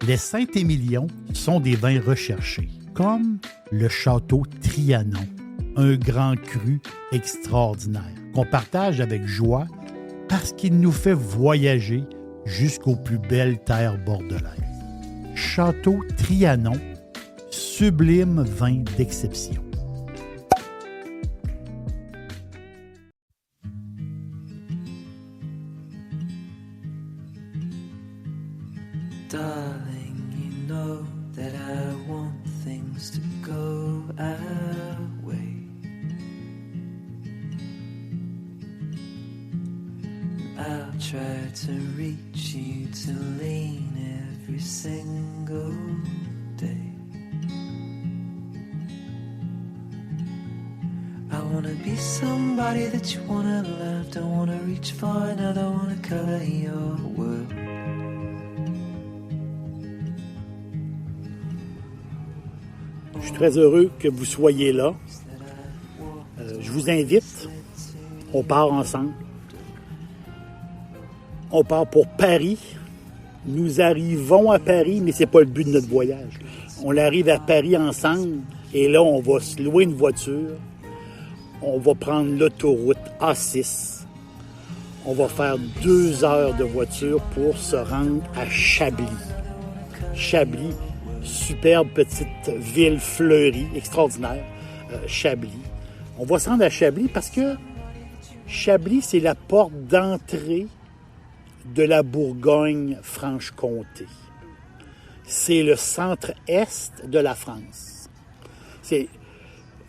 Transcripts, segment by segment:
Les Saint-Émilion sont des vins recherchés, comme le Château Trianon, un grand cru extraordinaire qu'on partage avec joie parce qu'il nous fait voyager jusqu'aux plus belles terres bordelaises. Château Trianon, sublime vin d'exception. Darling, you know that I want things to go our way. I'll try to reach you to lean every single day. I wanna be somebody that you wanna love. Don't wanna reach far, another wanna color your world. Je suis très heureux que vous soyez là. Je vous invite. On part ensemble. On part pour Paris. Nous arrivons à Paris, mais c'est pas le but de notre voyage. On arrive à Paris ensemble et là, on va se louer une voiture. On va prendre l'autoroute A6. On va faire 2 heures de voiture pour se rendre à Chablis. Chablis, superbe petite ville fleurie, extraordinaire, Chablis. On va se rendre à Chablis parce que Chablis, c'est la porte d'entrée de la Bourgogne-Franche-Comté. C'est le centre-est de la France.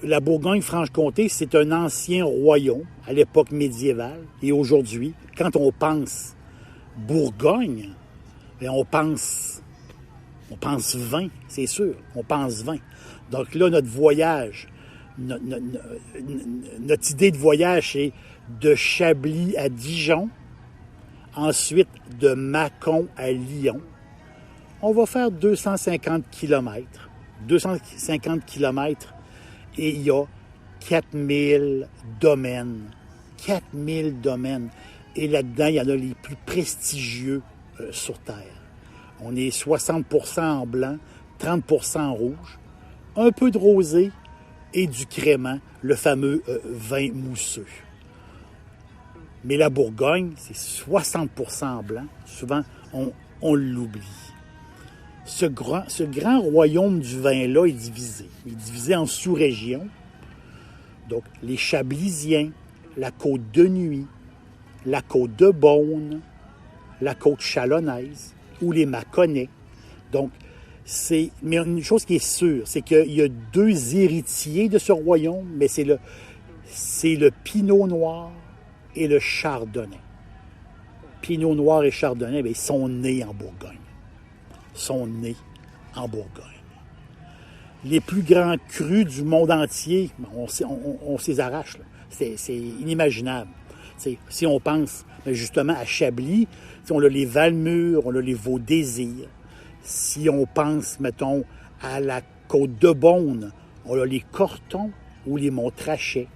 La Bourgogne-Franche-Comté, c'est un ancien royaume à l'époque médiévale. Et aujourd'hui, quand on pense Bourgogne, on pense vin, c'est sûr, on pense vin. Donc là, notre voyage, notre idée de voyage, c'est de Chablis à Dijon, ensuite de Mâcon à Lyon. On va faire 250 km. 250 km et il y a 4000 domaines. 4000 domaines. Et là-dedans, il y en a les plus prestigieux sur Terre. On est 60% en blanc, 30% en rouge, un peu de rosé et du crément, le fameux vin mousseux. Mais la Bourgogne, c'est 60% en blanc. Souvent, on l'oublie. Ce grand royaume du vin-là est divisé. Il est divisé en sous-régions. Donc, les Chablisiens, la côte de Nuits, la côte de Beaune, la côte chalonnaise ou les Mâconnais. Donc, mais une chose qui est sûre, c'est qu'il y a 2 héritiers de ce royaume, mais c'est le Pinot Noir et le Chardonnay. Pinot Noir et Chardonnay, bien, ils sont nés en Bourgogne. Les plus grands crus du monde entier, on s'y arrache. C'est inimaginable. Si on pense justement à Chablis, on a les Valmures, on a les Vaux-Désirs. Si on pense, mettons, à la côte de Beaune, on a les Cortons ou les Montrachet.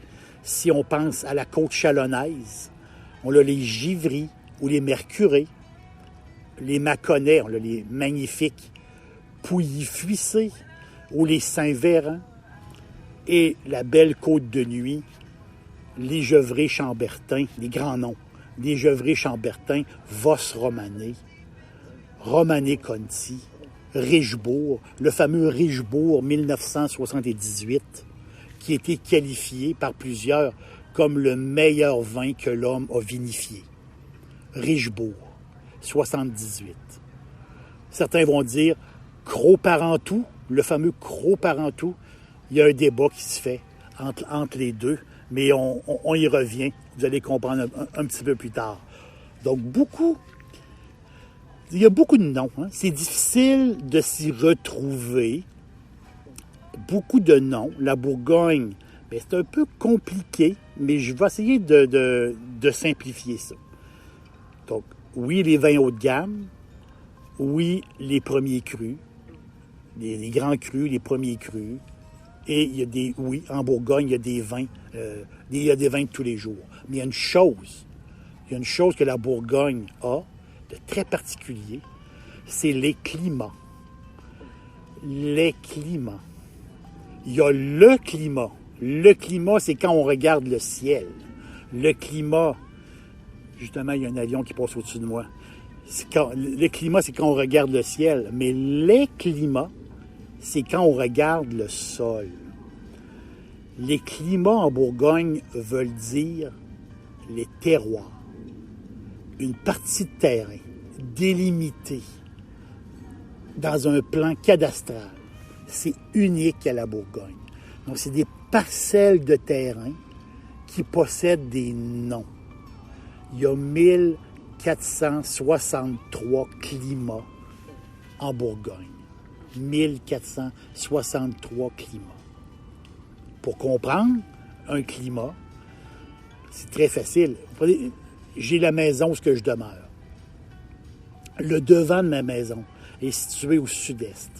Si on pense à la côte chalonnaise, on a les Givry ou les Mercurés. Les Mâconnais, on a les magnifiques Pouilly-Fuissé ou les Saint-Véran. Et la belle côte de Nuits, les Gevrey-Chambertin, les grands noms. Les Gevrey-Chambertin, Vos-Romanée, Romanée-Conti, Richebourg, le fameux Richebourg 1978, qui a été qualifié par plusieurs comme le meilleur vin que l'homme a vinifié. Richebourg, 78. Certains vont dire Cros-Parentout, le fameux Cros-Parentout. Il y a un débat qui se fait entre les deux, mais on y revient. Vous allez comprendre un petit peu plus tard. Donc, il y a beaucoup de noms. Hein? C'est difficile de s'y retrouver. Beaucoup de noms. La Bourgogne, bien, c'est un peu compliqué, mais je vais essayer de simplifier ça. Donc, oui, les vins haut de gamme. Oui, les premiers crus. Les grands crus, les premiers crus. Et il y a en Bourgogne, il y a des vins. Il y a des vins de tous les jours. Mais il y a une chose que la Bourgogne a de très particulier, c'est les climats. les climats. Il y a le climat. Le climat, c'est quand on regarde le ciel. Le climat, justement, il y a un avion qui passe au-dessus de moi. Le climat, c'est quand on regarde le ciel. Mais les climats, c'est quand on regarde le sol. Les climats en Bourgogne veulent dire les terroirs. Une partie de terrain délimitée dans un plan cadastral. C'est unique à la Bourgogne. Donc, c'est des parcelles de terrain qui possèdent des noms. Il y a 1463 climats en Bourgogne. 1463 climats. Pour comprendre un climat, c'est très facile. J'ai la maison où je demeure. Le devant de ma maison est situé au sud-est.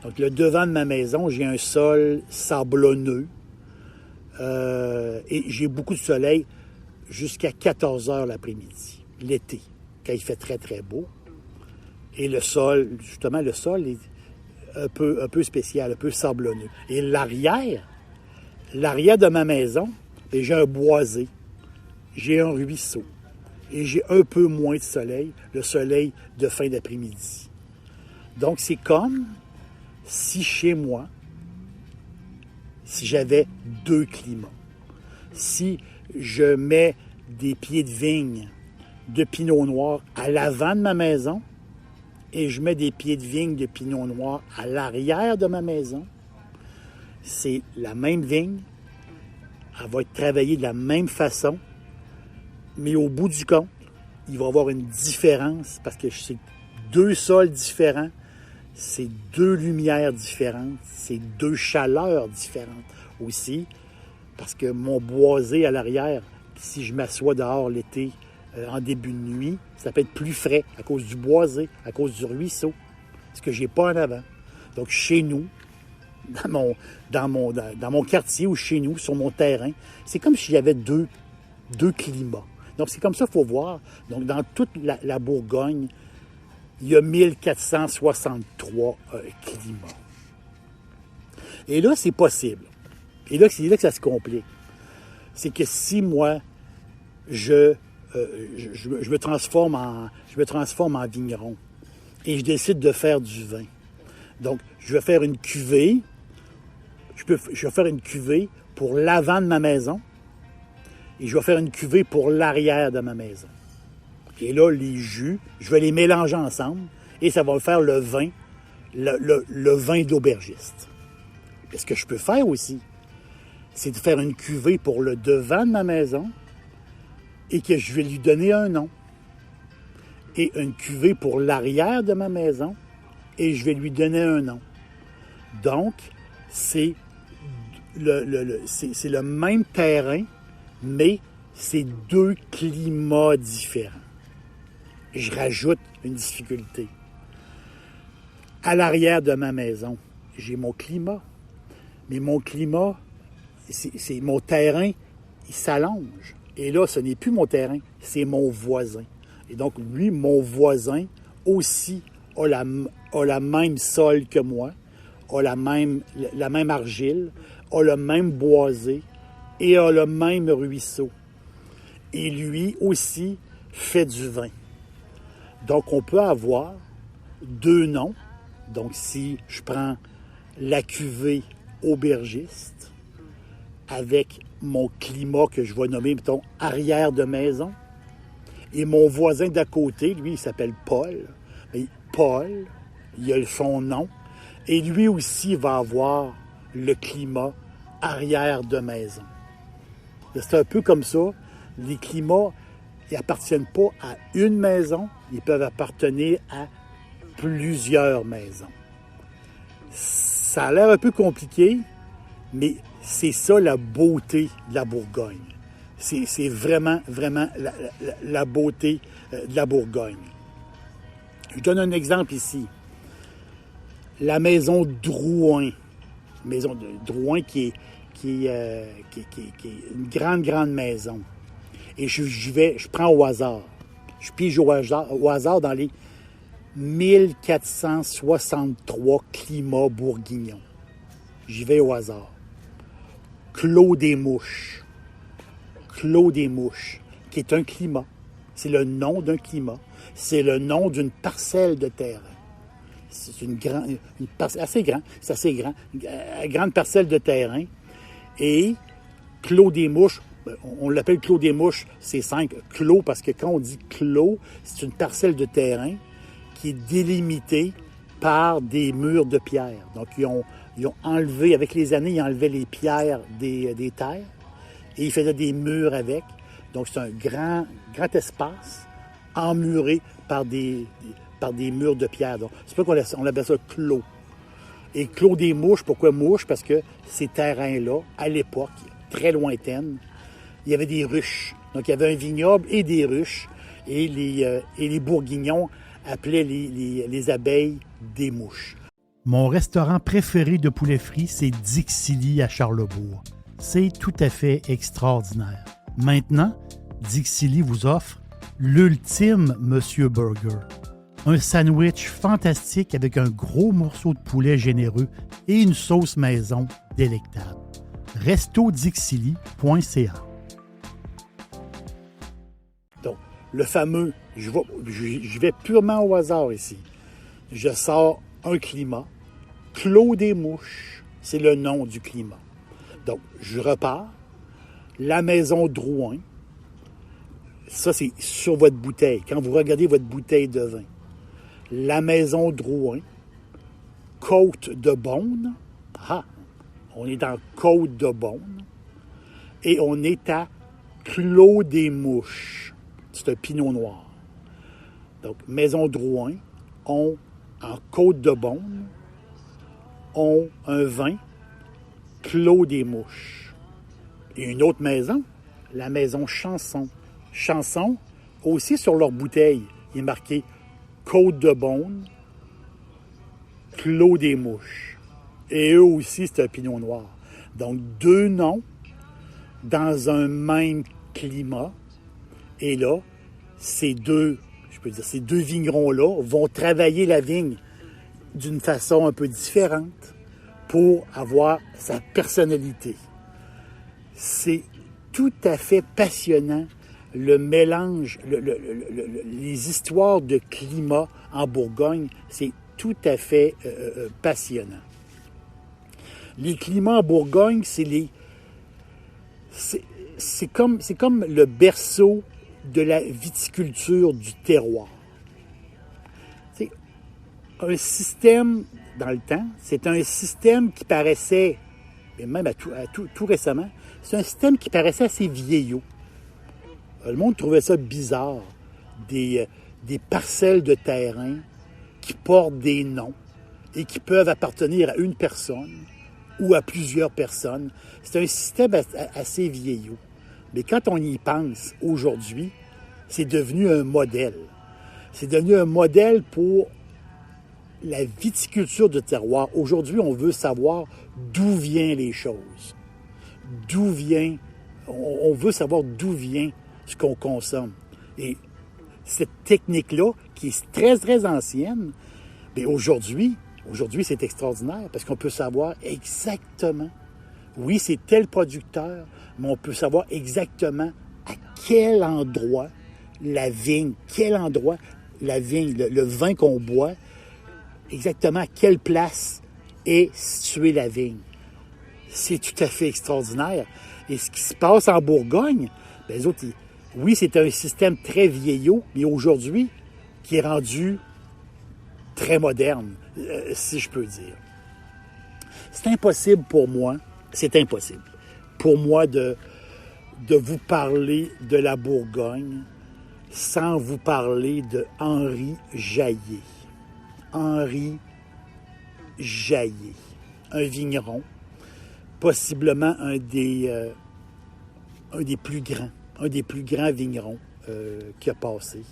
Donc, le devant de ma maison, j'ai un sol sablonneux et j'ai beaucoup de soleil jusqu'à 14 heures l'après-midi, l'été, quand il fait très, très beau. Et le sol, justement, le sol est un peu spécial, un peu sablonneux. Et l'arrière de ma maison, j'ai un boisé, j'ai un ruisseau et j'ai un peu moins de soleil, le soleil de fin d'après-midi. Donc, c'est comme si chez moi, si j'avais deux climats. Si je mets des pieds de vigne de pinot noir à l'avant de ma maison et je mets des pieds de vigne de pinot noir à l'arrière de ma maison, c'est la même vigne, elle va être travaillée de la même façon, mais au bout du compte, il va y avoir une différence parce que c'est deux sols différents, c'est deux lumières différentes, c'est deux chaleurs différentes aussi, parce que mon boisé à l'arrière, si je m'assois dehors l'été en début de nuit, ça peut être plus frais à cause du boisé, à cause du ruisseau, ce que j'ai pas en avant. Donc chez nous, dans mon quartier ou chez nous, sur mon terrain, c'est comme si j'avais deux climats. Donc c'est comme ça qu'il faut voir. Donc dans toute la Bourgogne, il y a 1463 climats. Et là, c'est possible. Et là, c'est là que ça se complique. C'est que si moi, je me transforme en vigneron et je décide de faire du vin. Donc, je vais faire une cuvée. Je vais faire une cuvée pour l'avant de ma maison et je vais faire une cuvée pour l'arrière de ma maison. Et là, les jus, je vais les mélanger ensemble et ça va faire le vin, le vin d'aubergiste. Et ce que je peux faire aussi, c'est de faire une cuvée pour le devant de ma maison et que je vais lui donner un nom. Et une cuvée pour l'arrière de ma maison et je vais lui donner un nom. Donc, c'est le même terrain, mais c'est deux climats différents. Je rajoute une difficulté. À l'arrière de ma maison, j'ai mon climat. Mais mon climat, c'est mon terrain, il s'allonge. Et là, ce n'est plus mon terrain, c'est mon voisin. Et donc, lui, mon voisin, aussi a la même sol que moi, a la même argile, a le même boisé et a le même ruisseau. Et lui aussi fait du vin. Donc, on peut avoir deux noms. Donc, si je prends la cuvée aubergiste avec mon climat que je vais nommer, mettons, arrière de maison, et mon voisin d'à côté, lui, il s'appelle Paul. Mais Paul, il a son nom, et lui aussi va avoir le climat arrière de maison. C'est un peu comme ça. Les climats, ils n'appartiennent pas à une maison, ils peuvent appartenir à plusieurs maisons. Ça a l'air un peu compliqué, mais c'est ça la beauté de la Bourgogne. C'est vraiment, vraiment la beauté de la Bourgogne. Je donne un exemple ici. La maison Drouin. Maison de Drouin qui est une grande maison. Et je prends au hasard. Je pige au hasard dans 1463 climats bourguignons. J'y vais au hasard. Clos des Mouches. Clos des Mouches, qui est un climat. C'est le nom d'un climat. C'est le nom d'une parcelle de terrain. C'est une assez grand, c'est assez grand, une grande parcelle de terrain. Et Clos des Mouches, on l'appelle Clos des Mouches, c'est simple. Clos, parce que quand on dit clos, c'est une parcelle de terrain qui est délimitée par des murs de pierre. Donc, ils ont enlevé, avec les années, ils enlevaient les pierres des terres et ils faisaient des murs avec. Donc, c'est un grand espace emmuré par des murs de pierre. Donc, c'est pour ça qu'on appelle ça clos. Et Clos des Mouches, pourquoi mouches? Parce que ces terrains-là, à l'époque, très lointaine, il y avait des ruches. Donc, il y avait un vignoble et des ruches. Et les Bourguignons appelaient les abeilles des mouches. Mon restaurant préféré de poulet frit, c'est Dixili à Charlebourg. C'est tout à fait extraordinaire. Maintenant, Dixili vous offre l'ultime Monsieur Burger. Un sandwich fantastique avec un gros morceau de poulet généreux et une sauce maison délectable. restodixili.ca. Donc, le fameux, je vais purement au hasard ici. Je sors un climat. Clos des Mouches, c'est le nom du climat. Donc, je repars. La maison Drouin, ça c'est sur votre bouteille. Quand vous regardez votre bouteille de vin, la maison Drouin, Côte de Beaune. Ah, on est dans Côte de Beaune. Et on est à Clos des Mouches. C'est un pinot noir. Donc, maison Drouin, en Côte de Beaune, ont un vin, Clos des Mouches. Et une autre maison, la maison Chanson. Chanson, aussi sur leur bouteille, il est marqué Côte de Beaune, Clos des Mouches. Et eux aussi, c'est un pinot noir. Donc, deux noms dans un même climat. Et là, ces deux vignerons-là vont travailler la vigne d'une façon un peu différente pour avoir sa personnalité. C'est tout à fait passionnant, le mélange, les histoires de climat en Bourgogne, c'est tout à fait passionnant. Les climats en Bourgogne, c'est comme le berceau de la viticulture du terroir. C'est un système, dans le temps, c'est un système qui paraissait, et même tout récemment, c'est un système qui paraissait assez vieillot. Le monde trouvait ça bizarre, des parcelles de terrain qui portent des noms et qui peuvent appartenir à une personne ou à plusieurs personnes. C'est un système assez vieillot. Mais quand on y pense aujourd'hui, c'est devenu un modèle. C'est devenu un modèle pour la viticulture de terroir. Aujourd'hui, on veut savoir d'où viennent les choses. On veut savoir d'où vient ce qu'on consomme. Et cette technique-là, qui est très, très ancienne, mais aujourd'hui, c'est extraordinaire parce qu'on peut savoir exactement, oui, c'est tel producteur, mais on peut savoir exactement à quel endroit le vin qu'on boit, exactement à quelle place est située la vigne. C'est tout à fait extraordinaire. Et ce qui se passe en Bourgogne, bien, les autres, oui, c'est un système très vieillot, mais aujourd'hui, qui est rendu très moderne, si je peux dire. C'est impossible pour moi de vous parler de la Bourgogne sans vous parler de Henri Jaillé. Henri Jaillé, un vigneron, possiblement un des plus grands vignerons qui a passé.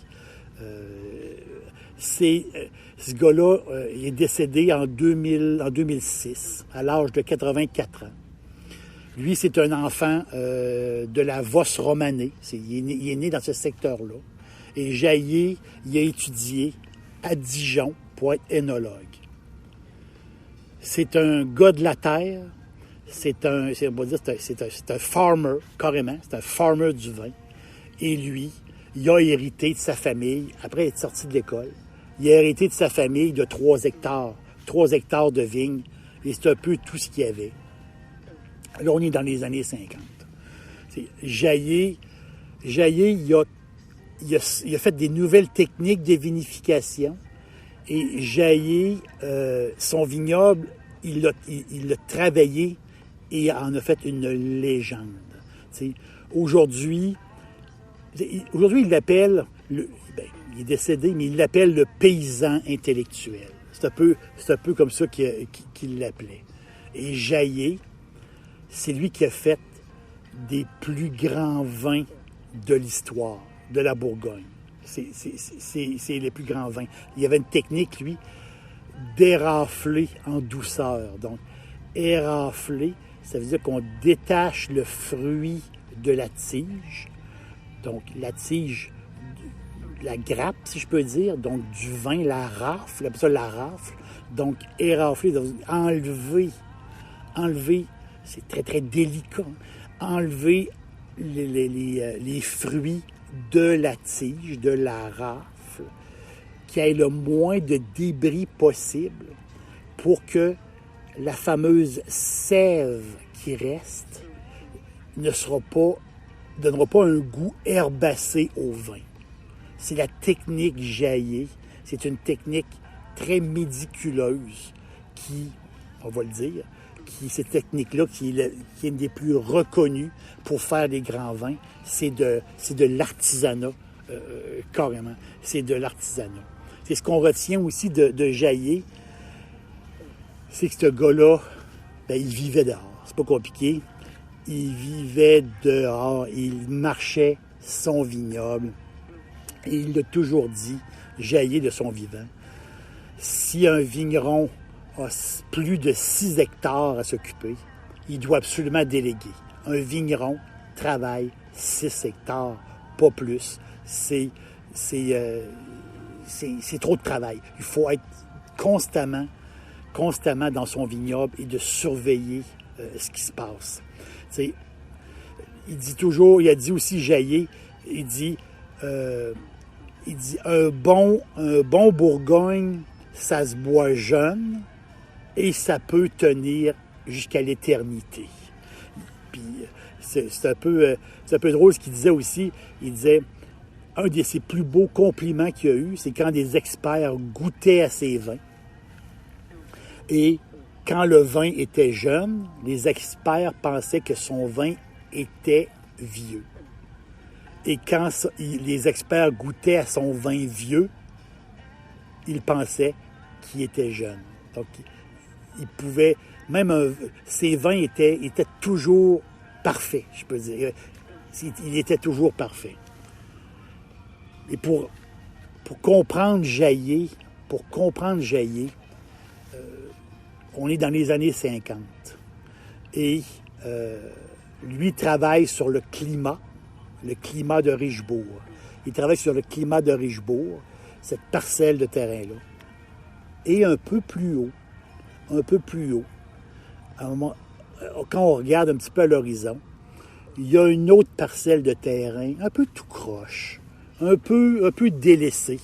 Ce gars-là il est décédé en 2006, à l'âge de 84 ans. Lui, c'est un enfant de la Vosse romanée. Il est né dans ce secteur-là. Et Jaillé, il a étudié à Dijon pour être énologue. C'est un gars de la terre, c'est un farmer, carrément, c'est un farmer du vin. Et lui, il a hérité de sa famille, après être sorti de l'école, il a hérité de sa famille de 3 hectares de vignes, et c'est un peu tout ce qu'il y avait. Là, on est dans les années 50. Jaillé, il a fait des nouvelles techniques de vinification. Et Jaillé, son vignoble, il l'a travaillé et en a fait une légende. Aujourd'hui, il l'appelle, il est décédé, mais il l'appelle le paysan intellectuel. C'est un peu comme ça qu'il l'appelait. Et Jaillé, c'est lui qui a fait des plus grands vins de l'histoire de la Bourgogne. C'est les plus grands vins. Il y avait une technique, lui, d'érafler en douceur. Donc, érafler, ça veut dire qu'on détache le fruit de la tige. Donc, la tige, la grappe, si je peux dire, donc du vin, la rafle, on appelle ça la rafle. Donc, érafler, enlever, c'est très, très délicat, enlever les fruits de la tige, de la rafle, qui ait le moins de débris possible pour que la fameuse sève qui reste ne donnera pas un goût herbacé au vin. C'est la technique Jaillé. C'est une technique très méticuleuse qui, on va le dire, cette technique-là, qui est une des plus reconnues pour faire des grands vins, c'est de l'artisanat, carrément. C'est de l'artisanat. C'est ce qu'on retient aussi de Jaillé, c'est que ce gars-là, il vivait dehors. C'est pas compliqué. Il vivait dehors, il marchait son vignoble. Et il l'a toujours dit, Jaillé de son vivant. Si un vigneron a plus de 6 hectares à s'occuper, il doit absolument déléguer. Un vigneron travaille 6 hectares, pas plus. C'est trop de travail. Il faut être constamment dans son vignoble et de surveiller ce qui se passe. T'sais, il a dit aussi Jaillé, il dit un bon Bourgogne, ça se boit jeune et ça peut tenir jusqu'à l'éternité. Puis c'est un peu drôle ce qu'il disait aussi. Il disait, un de ses plus beaux compliments qu'il a eu, c'est quand des experts goûtaient à ses vins. Et quand le vin était jeune, les experts pensaient que son vin était vieux. Et quand les experts goûtaient à son vin vieux, ils pensaient qu'il était jeune. Donc, il pouvait, ses vins étaient toujours parfaits, je peux dire. Il était toujours parfait. Et pour comprendre Jaillé, on est dans les années 50. Et lui travaille sur le climat de Richebourg. Il travaille sur le climat de Richebourg, cette parcelle de terrain-là. Et un peu plus haut, à un moment, quand on regarde un petit peu à l'horizon, il y a une autre parcelle de terrain, un peu tout croche, un peu délaissé.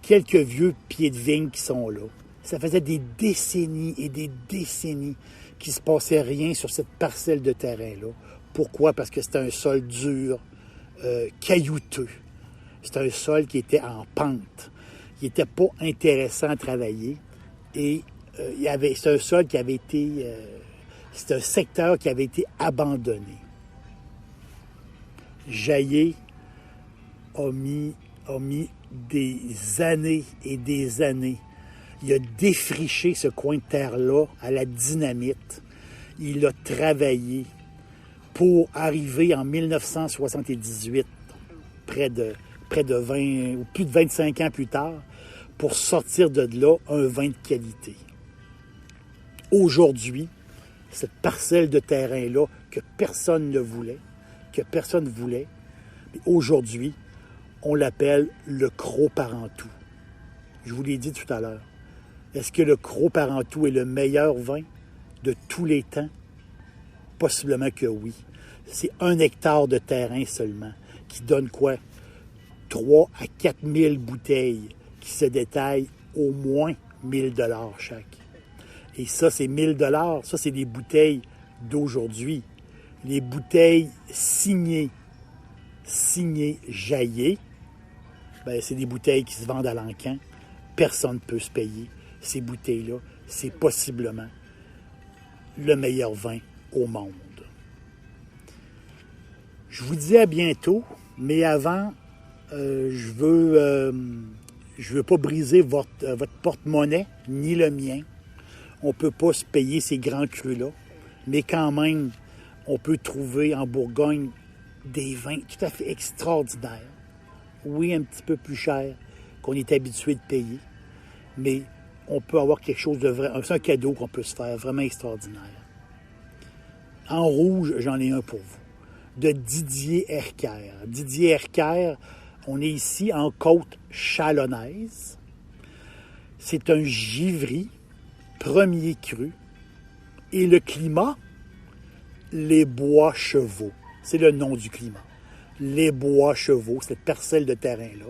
Quelques vieux pieds de vigne qui sont là. Ça faisait des décennies et des décennies qu'il ne se passait rien sur cette parcelle de terrain-là. Pourquoi? Parce que c'était un sol dur, caillouteux. C'était un sol qui était en pente. Il n'était pas intéressant à travailler. Et c'était un sol qui avait été... c'était un secteur qui avait été abandonné. Jaillé a mis des années et des années. Il a défriché ce coin de terre-là à la dynamite. Il a travaillé pour arriver en 1978, près de 20 ou plus de 25 ans plus tard, pour sortir de là un vin de qualité. Aujourd'hui, cette parcelle de terrain-là que personne ne voulait, aujourd'hui, on l'appelle le Cros Parentou. Je vous l'ai dit tout à l'heure. Est-ce que le Cros-Parenteau est le meilleur vin de tous les temps? Possiblement que oui. C'est 1 hectare de terrain seulement, qui donne quoi? 3 à 4 000 bouteilles qui se détaillent au moins 1 000 $ chaque. Et ça, c'est 1 000 $. Ça, c'est des bouteilles d'aujourd'hui. Les bouteilles signées Jaillé, ben, c'est des bouteilles qui se vendent à l'encan. Personne ne peut se payer. Ces bouteilles-là, c'est possiblement le meilleur vin au monde. Je vous dis à bientôt, mais avant, je veux pas briser votre porte-monnaie, ni le mien. On ne peut pas se payer ces grands crus-là, mais quand même, on peut trouver en Bourgogne des vins tout à fait extraordinaires. Oui, un petit peu plus cher qu'on est habitué de payer, mais on peut avoir quelque chose de vrai. C'est un cadeau qu'on peut se faire, vraiment extraordinaire. En rouge, j'en ai un pour vous, de Didier Ercker. Didier Ercker, on est ici en côte chalonnaise. C'est un givry, premier cru. Et le climat, les bois chevaux. C'est le nom du climat. Les bois chevaux, cette parcelle de terrain-là.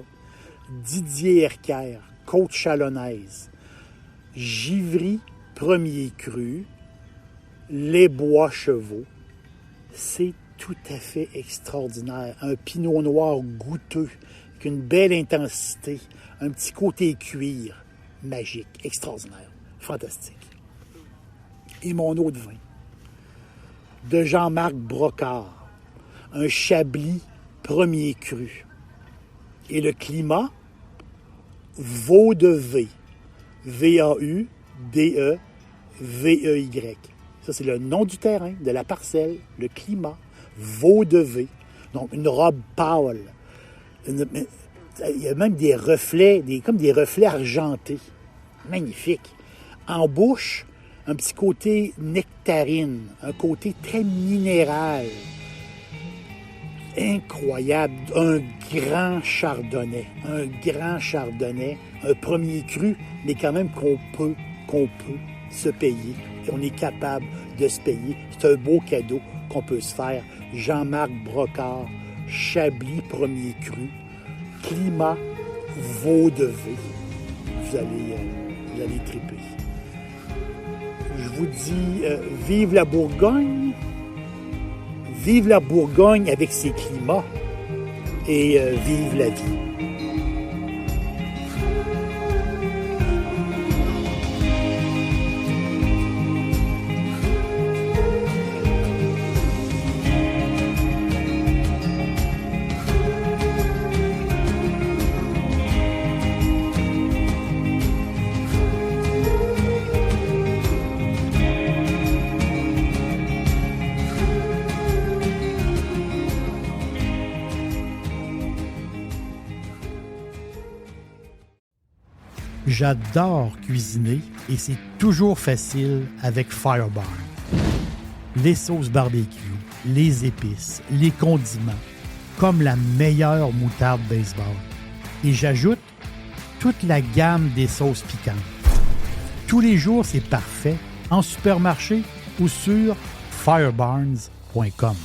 Didier Ercker, côte chalonnaise. Givry, premier cru. Les bois chevaux. C'est tout à fait extraordinaire. Un pinot noir goûteux, avec une belle intensité, un petit côté cuir, magique, extraordinaire, fantastique. Et mon eau de vin, de Jean-Marc Brocard, un Chablis premier cru. Et le climat, Vaudevey, V-A-U-D-E-V-E-Y. Ça, c'est le nom du terrain, de la parcelle, le climat, Vaudevey. Donc, une robe pâle. Il y a même des reflets, comme des reflets argentés. Magnifique. En bouche, un petit côté nectarine, un côté très minéral. Incroyable. Un grand chardonnay. Un premier cru, mais quand même qu'on peut se payer. On est capable de se payer. C'est un beau cadeau qu'on peut se faire. Jean-Marc Brocard, Chablis premier cru, climat Vaudevey. Vous allez triper. Je vous dis, vive la Bourgogne. Vive la Bourgogne avec ses climats. Et vive la vie. J'adore cuisiner et c'est toujours facile avec Firebarn. Les sauces barbecue, les épices, les condiments, comme la meilleure moutarde baseball. Et j'ajoute toute la gamme des sauces piquantes. Tous les jours, c'est parfait en supermarché ou sur firebarns.com.